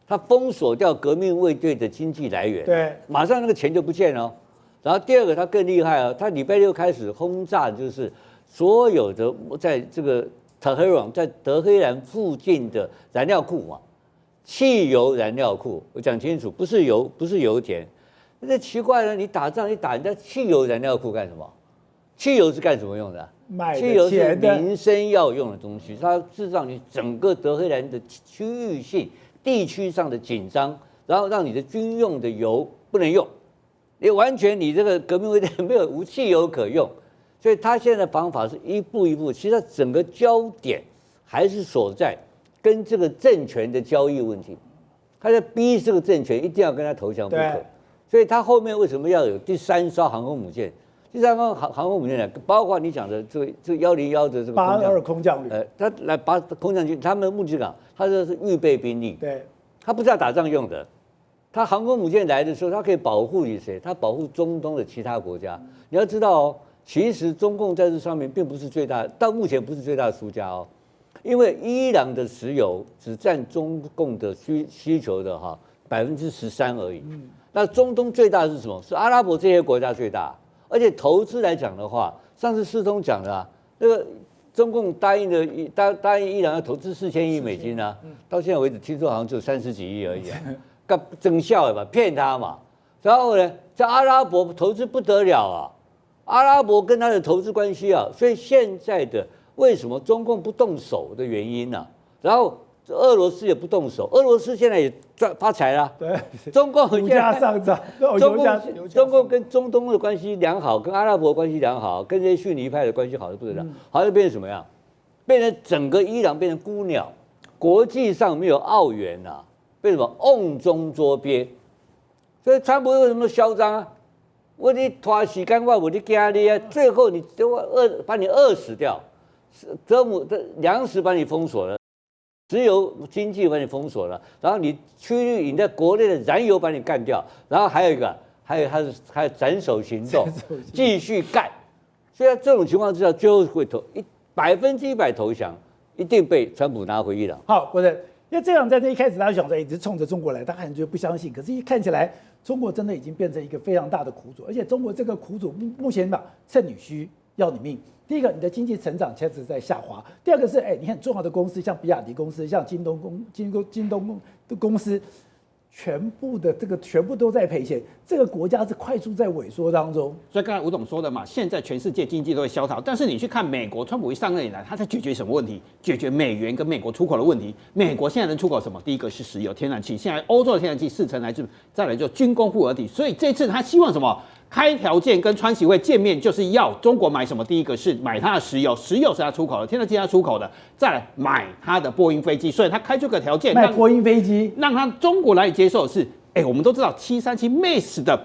他封锁掉革命卫队的经济来源，对，马上那个钱就不见了。然后第二个，他更厉害啊，他礼拜6开始轰炸，就是所有的在这个在德黑兰附近的燃料库嘛，汽油燃料库，我讲清楚，不是油田。那奇怪了，你打仗你打人家汽油燃料库干什么？汽油是干什么用的？汽油是民生要用的东西，它制造你整个德黑兰的区域性。地区上的紧张，然后让你的军用的油不能用，你完全你这个革命卫队没有无汽油可用，所以他现在的方法是一步一步，其实他整个焦点还是所在跟这个政权的交易问题，他在逼这个政权一定要跟他投降不可，所以他后面为什么要有第3艘航空母舰？第3艘航空母舰呢，包括你讲的这个101的这个82空降旅，他来把空降军，他们的目的港，他这是预备兵力，对，他不是要打仗用的。他航空母舰来的时候，他可以保护你谁？他保护中东的其他国家。你要知道哦，其实中共在这上面并不是最大，到目前不是最大的输家哦，因为伊朗的石油只占中共的需求的13%而已。那中东最大的是什么？是阿拉伯这些国家最大。而且投资来讲的话，上次世通讲的啊，那个中共答应伊朗要投资4000亿美金啊，到现在为止听说好像只有30几亿而已啊，干真笑嘛，骗他嘛。然后呢，在阿拉伯投资不得了啊，阿拉伯跟他的投资关系啊，所以现在的为什么中共不动手的原因呢、啊？然后俄罗斯也不动手，俄罗斯现在也发财了。对，中共物价上涨，中共跟中东的关系良好，跟阿拉伯关系良好，跟这些逊尼派的关系好的不得了，好像变成什么样？变成整个伊朗变成孤鸟，国际上没有澳元啊，为什么瓮中捉鳖？所以川普为什么嚣张啊？我你拖时间，我你惊你啊！最后你把你饿死掉，德姆的粮食把你封锁了。石油经济把你封锁了，然后你区域你在国内的燃油把你干掉，然后还有斩首行动，继续干。所以在这种情况之下，最后会100%投降，一定被川普拿回伊朗。好，国人，因为这场战争一开始大家想说，一直冲着中国来，他可能觉得不相信，可是一看起来，中国真的已经变成一个非常大的苦主，而且中国这个苦主目前吧，趁你虚要你命。第一个，你的经济成长开始在下滑；第二个是，你很重要的公司，像比亚迪公司、像京东的公司，全部都在赔钱。这个国家是快速在萎缩当中。所以刚才吴总说的嘛，现在全世界经济都会萧条，但是你去看美国，川普一上任以来，他在解决什么问题？解决美元跟美国出口的问题。美国现在能出口什么？第一个是石油、天然气，现在欧洲的天然气40%来自，再来就军工复合体。所以这次他希望什么？开条件跟川习会见面，就是要中国买什么？第一个是买它的石油，石油是他出口的，天然气他出口的，再来买他的波音飞机。所以他开出个条件，卖波音飞机，让他中国来接受的是，我们都知道737 MAX 的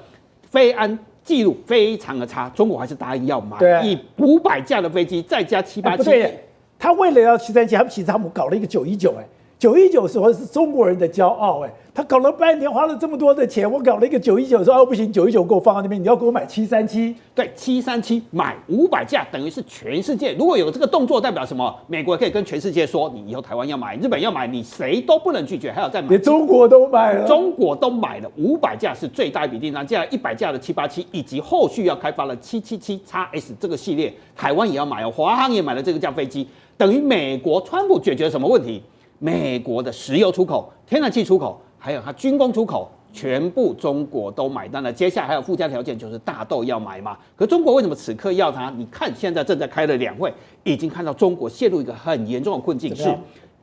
飞安记录非常的差，中国还是答应要买以500架的飞机，再加787。不对，他为了要737，他们其实他们搞了一个919， 919时候是中国人的骄傲，他搞了半天，花了这么多的钱，我搞了一个919，说不行，919给我放在那边，你要给我买737。对，737买500架，等于是全世界如果有这个动作，代表什么？美国可以跟全世界说，你以后台湾要买，日本要买，你谁都不能拒绝，还要再买。连中国都买了，中国都买了500架是最大一笔订单，接下来100架的787，以及后续要开发了777XS 这个系列，台湾也要买哦，华航也买了这个架飞机，等于美国川普解决了什么问题？美国的石油出口、天然气出口，还有它军工出口，全部中国都买单了。接下来还有附加条件，就是大豆要买嘛。可中国为什么此刻要它？你看现在正在开了2会，已经看到中国陷入一个很严重的困境，是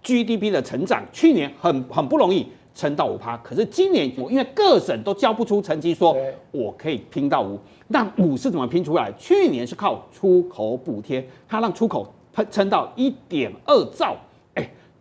GDP 的成长，去年很不容易撑到5%，可是今年因为各省都交不出成绩，说我可以拼到5%。那5是怎么拼出来？去年是靠出口补贴，它让出口撑到1.2兆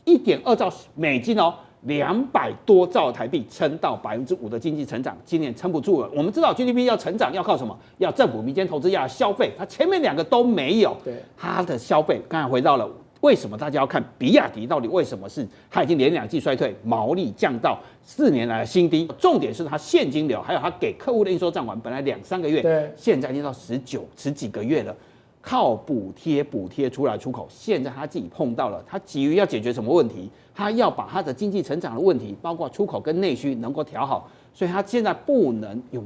，1.2兆美金哦，200多兆台币，撑到5%的经济成长，今年撑不住了。我们知道 GDP 要成长要靠什么？要政府、民间投资，要消费。它前面2个都没有，它的消费刚才回到了。为什么大家要看比亚迪？到底为什么是它已经连2季衰退，毛利降到4年来的新低？重点是它现金流，还有它给客户的应收账款，本来2-3个月，现在已经到10几个月了。靠补贴出来出口，现在他自己碰到了，他急于要解决什么问题？他要把他的经济成长的问题，包括出口跟内需能够调好，所以他现在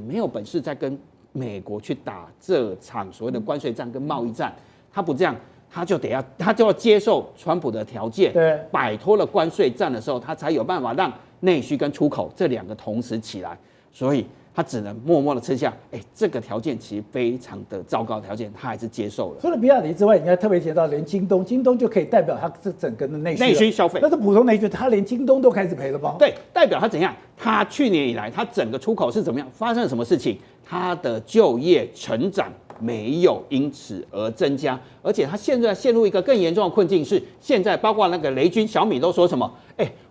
没有本事再跟美国去打这场所谓的关税战跟贸易战，他不这样。他就要接受川普的条件，摆脱了关税战的时候，他才有办法让内需跟出口这2个同时起来，所以他只能默默的吃下。这个条件其实非常的糟糕的条件，他还是接受了。除了比亚迪之外，你还特别提到连京东就可以代表它这整个的内需消费。但是普通内需，他连京东都开始赔了吗？对，代表他怎样？他去年以来，他整个出口是怎么样？发生了什么事情？他的就业成长没有因此而增加，而且他现在陷入一个更严重的困境，是现在包括那个雷军、小米都说什么？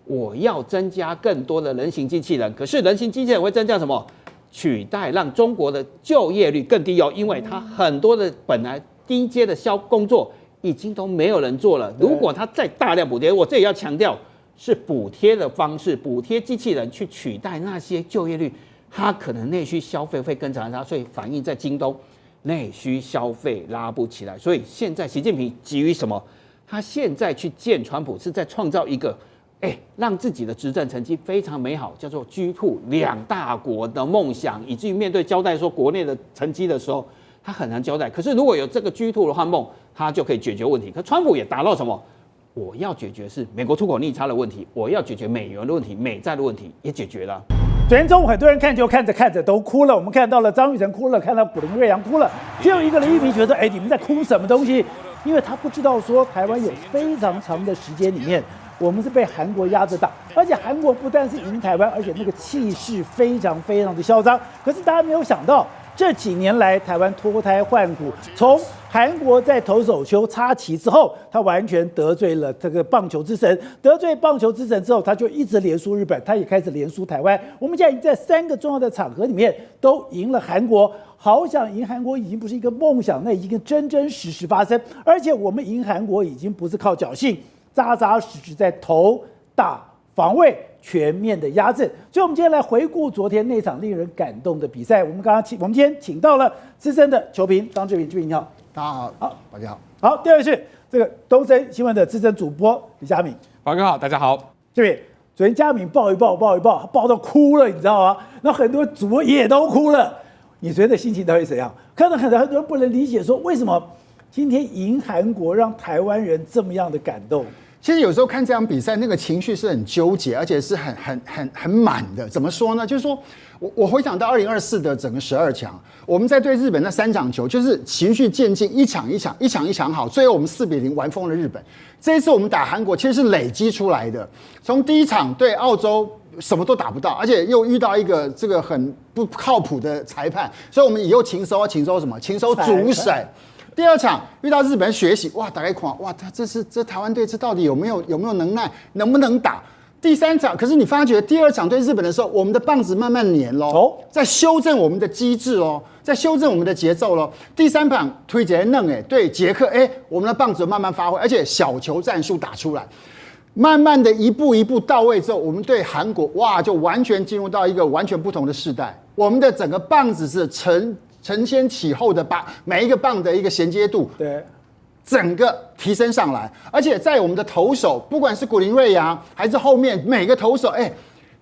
我要增加更多的人形机器人，可是人形机器人会增加什么？取代让中国的就业率更低哦，因为它很多的本来低阶的工作已经都没有人做了。如果它再大量补贴，我这里要强调是补贴的方式，补贴机器人去取代那些就业率，它可能内需消费会跟着它，所以反映在京东内需消费拉不起来。所以现在习近平急于什么？他现在去见川普是在创造一个。让自己的执政成绩非常美好，叫做G22大国的梦想，以至于面对交代说国内的成绩的时候，他很难交代。可是如果有这个G2的幻梦，他就可以解决问题。可川普也达到什么？我要解决是美国出口逆差的问题，我要解决美元的问题、美债的问题，也解决了。昨天中午很多人看着都哭了，我们看到了张玉成哭了，看到古林瑞阳哭了，只有一个人玉米觉得，你们在哭什么东西？因为他不知道说台湾有非常长的时间里面。我们是被韩国压着打，而且韩国不但是赢台湾，而且那个气势非常的嚣张。可是大家没有想到，这几年来台湾脱胎换骨，从韩国在投手丘插旗之后，他完全得罪了这个棒球之神，得罪棒球之神之后，他就一直连输日本，他也开始连输台湾。我们现在已经在3个重要的场合里面都赢了韩国。好想赢韩国已经不是一个梦想，那已经真实发生。而且我们赢韩国已经不是靠侥幸。扎实在投打防卫全面的压阵，所以我们今天来回顾昨天那场令人感动的比赛。我们今天请到了资深的球评张志平，志平你好，大家好，好，大家好。好，第二位是这个东森新闻的资深主播李佳敏，宝哥好，大家好。这边昨天佳敏抱一抱，他抱到哭了，你知道吗？那很多主播也都哭了。你昨天的心情到底怎样？看到很多人不能理解，说为什么今天赢韩国让台湾人这么样的感动？其实有时候看这场比赛，那个情绪是很纠结，而且是很满的。怎么说呢？就是说我回想到2024的整个12强，我们在对日本那3场球，就是循序渐进，一场一场好，最后我们4-0玩疯了日本。这一次我们打韩国，其实是累积出来的。从第1场对澳洲什么都打不到，而且又遇到一个这个很不靠谱的裁判，所以我们以后勤收什么？勤收主审。第2场遇到日本人学习，哇，打开看，哇，这台湾队这到底有没有能耐，能不能打？第3场，可是你发觉第2场对日本的时候，我们的棒子慢慢粘咯，在修正我们的机制咯，在修正我们的节奏咯。第3场推杰嫩对捷克，我们的棒子慢慢发挥，而且小球战术打出来。慢慢的一步一步到位之后，我们对韩国哇就完全进入到一个完全不同的世代。我们的整个棒子是承先启后的把每一个棒的一个衔接度，对，整个提升上来，而且在我们的投手，不管是古林睿煬还是后面每个投手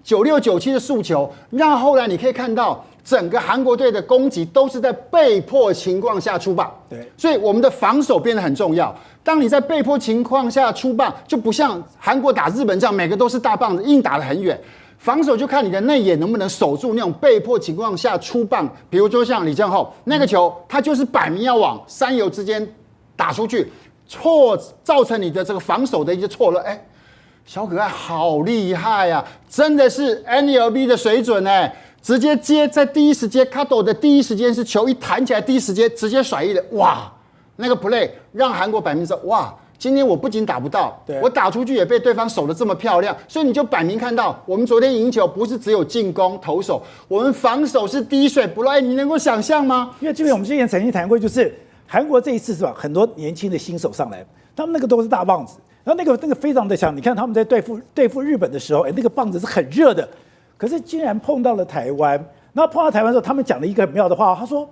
，96、97的速球，让后来你可以看到整个韩国队的攻击都是在被迫情况下出棒，对，所以我们的防守变得很重要。当你在被迫情况下出棒，就不像韩国打日本这样，每个都是大棒子，硬打得很远。防守就看你的内野能不能守住那种被迫情况下出棒，比如说像李正厚那个球，他就是摆明要往三游之间打出去，造成你的这个防守的一些错乱。小可爱好厉害啊，真的是 NLB 的水准直接接在第一时间 ，Kato 的第一时间是球一弹起来，第一时间直接甩一的，哇，那个 play 让韩国摆明说，哇，今天我不仅打不到，我打出去也被对方守得这么漂亮，所以你就摆明看到，我们昨天赢球不是只有进攻投手，我们防守是滴水不漏。你能够想象吗？因为这边我们之前曾经谈过，就是韩国这一次是吧，很多年轻的新手上来，他们那个都是大棒子，然后那个非常的强。你看他们在对付日本的时候，那个棒子是很热的，可是竟然碰到了台湾。然后碰到台湾的时候，他们讲了一个很妙的话，他说：“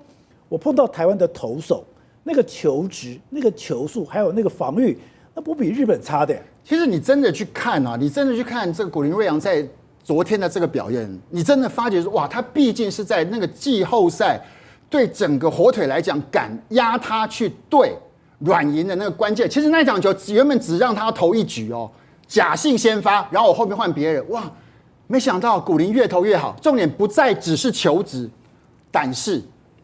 我碰到台湾的投手，那个球质、那个球速，还有那个防御，那不比日本差的。”其实你真的去看你真的去看这个古林睿煬在昨天的这个表现，你真的发觉说，哇，他毕竟是在那个季后赛对整个火腿来讲，敢压他去对软银的那个关键。其实那场球原本只让他投一局假性先发，然后我后面换别人，哇，没想到古林越投越好。重点不再只是球质、胆识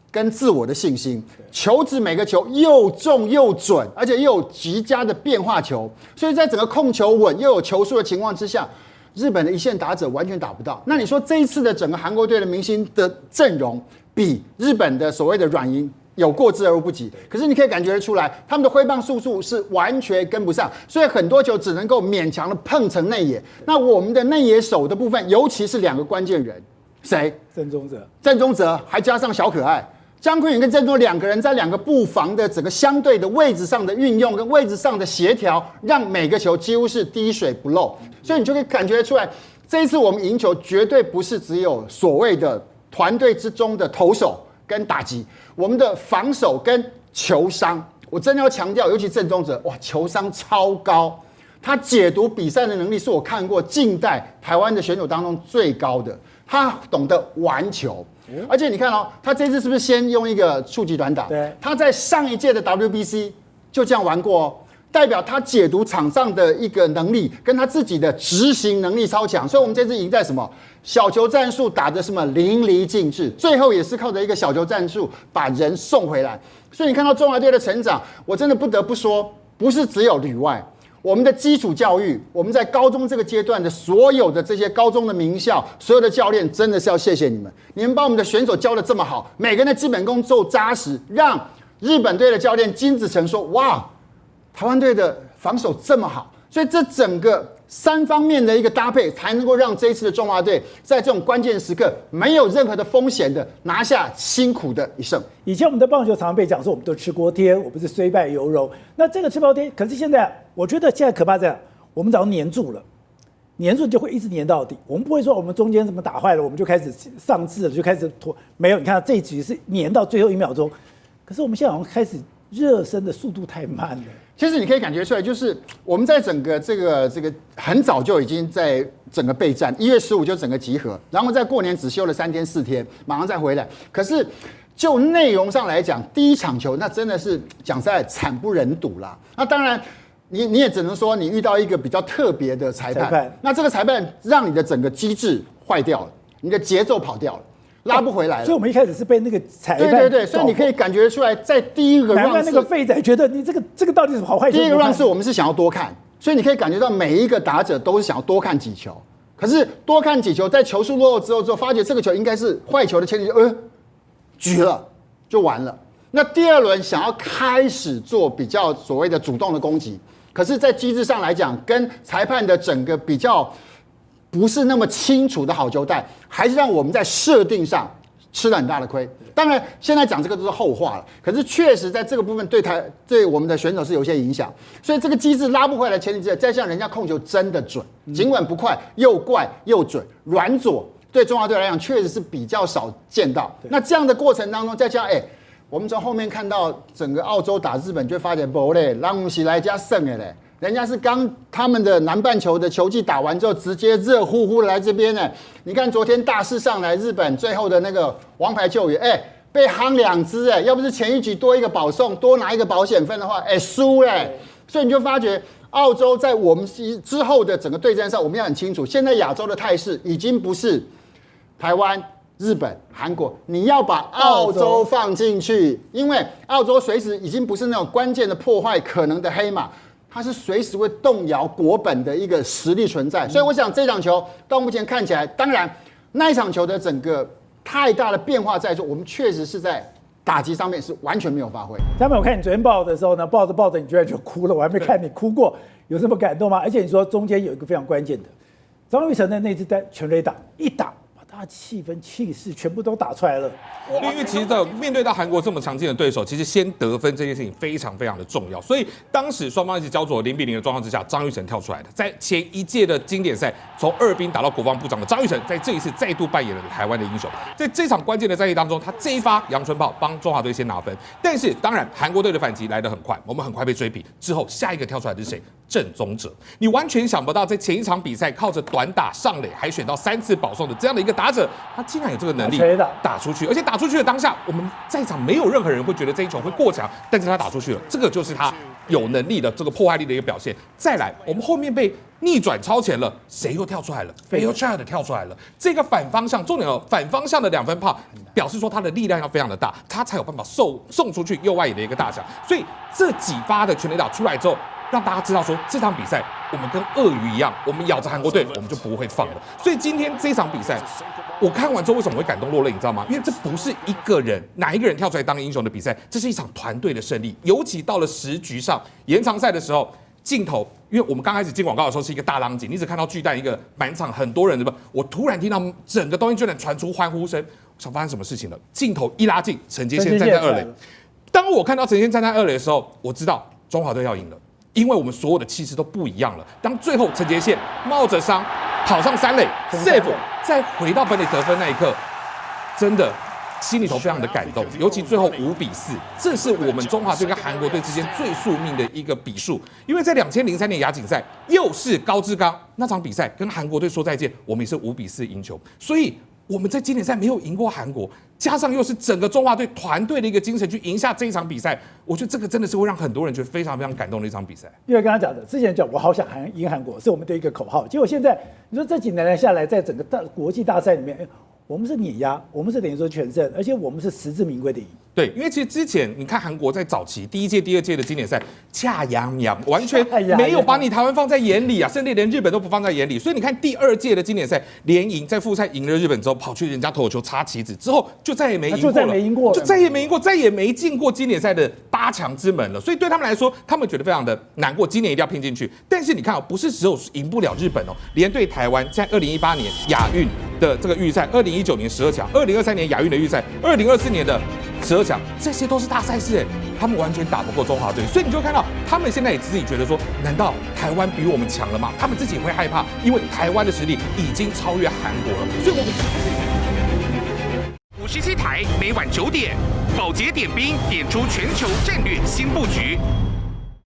跟自我的信心，球质每个球又重又准，而且又有极佳的变化球，所以在整个控球稳又有球速的情况之下，日本的一线打者完全打不到。那你说这一次的整个韩国队的明星的阵容比日本的所谓的软银有过之而无不及，可是你可以感觉得出来，他们的挥棒速度是完全跟不上，所以很多球只能够勉强的碰成内野。那我们的内野手的部分，尤其是两个关键人，谁？郑宗哲，还加上小可爱。江坤宇跟郑宗两个人在两个布防的整个相对的位置上的运用跟位置上的协调，让每个球几乎是滴水不漏。所以你就可以感觉出来，这一次我们赢球绝对不是只有所谓的团队之中的投手跟打击，我们的防守跟球商，我真的要强调，尤其郑宗哲，哇，球商超高，他解读比赛的能力是我看过近代台湾的选手当中最高的，他懂得玩球。而且你看他这次是不是先用一个触及短打？对，他在上一届的 WBC 就这样玩过代表他解读场上的一个能力，跟他自己的执行能力超强。所以我们这次赢在什么？小球战术打得什么淋漓尽致，最后也是靠着一个小球战术把人送回来。所以你看到中华队的成长，我真的不得不说，不是只有旅外。我们的基础教育，我们在高中这个阶段的所有的这些高中的名校，所有的教练真的是要谢谢你们，你们把我们的选手教得这么好，每个人的基本功够扎实，让日本队的教练金子成说，哇，台湾队的防守这么好，所以这整个3方面的一个搭配，才能够让这一次的中华队在这种关键时刻没有任何的风险的拿下辛苦的一胜。以前我们的棒球常常被讲说我们都吃锅贴，我们是虽败犹荣。那这个吃锅贴，可是现在我觉得现在可怕在我们只要黏住了，黏住就会一直黏到底。我们不会说我们中间怎么打坏了，我们就开始上志了，就开始拖。没有，你看这一局是黏到最后1秒钟，可是我们现在好像开始热身的速度太慢了。其实你可以感觉出来，就是我们在整个这个很早就已经在整个备战，1月15就整个集合，然后在过年只休了3天4天，马上再回来。可是就内容上来讲，第一场球那真的是讲实在惨不忍睹啦。那当然你也只能说你遇到一个比较特别的裁判，那这个裁判让你的整个机制坏掉了，你的节奏跑掉了。拉不回来了，所以我们一开始是被那个裁判对，所以你可以感觉出来，在第一个 round 难怪那个废仔觉得你这个到底是好坏球？第一个 round 是我们是想要多看，所以你可以感觉到每一个打者都是想要多看几球。可是多看几球，在球数落后之后，发觉这个球应该是坏球的前提，举了就完了。那第二轮想要开始做比较所谓的主动的攻击，可是，在机制上来讲，跟裁判的整个比较不是那么清楚的好球带，还是让我们在设定上吃了很大的亏。当然，现在讲这个都是后话了。可是确实在这个部分对我们的选手是有些影响，所以这个机制拉不回来，前提之下，再加上人家控球真的准，尽管不快，又怪又准，软左对中华队来讲确实是比较少见到。那这样的过程当中，再加上我们从后面看到整个澳洲打日本，就发现不嘞，让我们来加胜的嘞。人家是刚他们的南半球的球季打完之后，直接热乎乎的来这边呢。你看昨天大势上来，日本最后的那个王牌救援，被夯2支，要不是前一局多一个保送，多拿一个保险分的话，输嘞。所以你就发觉澳洲在我们之后的整个对战上，我们要很清楚，现在亚洲的态势已经不是台湾、日本、韩国，你要把澳洲放进去，因为澳洲随时已经不是那种关键的破坏可能的黑马。它是随时会动摇国本的一个实力存在，所以我想这场球到目前看起来，当然那一场球的整个太大的变化在说，我们确实是在打击上面是完全没有发挥。他们我看你昨天报的时候呢，抱着你居然就哭了，我还没看你哭过，有这么感动吗？而且你说中间有一个非常关键的，张育成的那支全垒打一打，把他气氛气势全部都打出来了。因为其实面对到韩国这么强劲的对手，其实先得分这件事情非常非常的重要。所以当时双方一起焦灼0-0的状况之下，张育成跳出来的，在前一届的经典赛从2兵打到国防部长的张育成，在这一次再度扮演了台湾的英雄。在这场关键的战役当中，他这一发阳春炮帮中华队先拿分，但是当然韩国队的反击来得很快，我们很快被追平。之后下一个跳出来的是谁？郑宗哲。你完全想不到，在前一场比赛靠着短打上垒，还选到3次保送的这样的一个打者，他竟然有这个能力打出去，而且打出去的当下，我们在场没有任何人会觉得这一球会过墙，但是他打出去了，这个就是他有能力的这个破坏力的一个表现。再来，我们后面被逆转超前了，谁又跳出来了 ？Fairchild 跳出来了，这个反方向，重点反方向的2分炮，表示说他的力量要非常的大，他才有办法送出去右外野的一个大墙。所以这几发的全垒打出来之后，让大家知道说这场比赛我们跟鳄鱼一样，我们咬着韩国队，我们就不会放了。所以今天这场比赛，我看完之后为什么会感动落泪，你知道吗？因为这不是一个人哪一个人跳出来当英雄的比赛，这是一场团队的胜利。尤其到了10局上延长赛的时候，镜头，因为我们刚开始进广告的时候是一个大浪景，你只看到巨蛋一个满场很多人，对吧？我突然听到整个东京巨蛋传出欢呼声，我想发生什么事情了？镜头一拉近，陈杰宪站在2垒。当我看到陈杰宪站在2垒的时候，我知道中华队要赢了。因为我们所有的气势都不一样了。当最后陈杰宪冒着伤跑上3垒 ，safe， 再回到本垒得分那一刻，真的心里头非常的感动。尤其最后5-4，这是我们中华队跟韩国队之间最宿命的一个比数。因为在2003年亚锦赛，又是高志刚那场比赛跟韩国队说再见，我们也是5-4赢球，所以我们在经典赛没有赢过韩国。加上又是整个中华队团队的一个精神去赢下这一场比赛，我觉得这个真的是会让很多人觉得非常非常感动的一场比赛。因为刚刚讲的，之前讲我好想赢韩国，是我们的一个口号。结果现在你说这几年下来，在整个国际大赛里面，我们是碾压，我们是等于说全胜，而且我们是实至名归的赢。对，因为其实之前你看韩国在早期第1届、第2届的经典赛，恰洋洋，完全没有把你台湾放在眼里啊，甚至连日本都不放在眼里。所以你看第2届的经典赛连赢，在复赛赢了日本之后，跑去人家投球插旗子之后，就再也没赢过了，就再也没赢过，再也没进过经典赛的8强之门了。所以对他们来说，他们觉得非常的难过，今年一定要拼进去。但是你看不是只有赢不了日本哦，连对台湾在2018年亚运的这个预赛，2019年12强，2023年亚运的预赛，2024年的12强，这些都是大赛事他们完全打不过中华队，所以你就看到他们现在也自己觉得说，难道台湾比我们强了吗？他们自己也会害怕，因为台湾的实力已经超越韩国了，所以我们57台每晚9点，宝洁点兵点出全球战略新布局。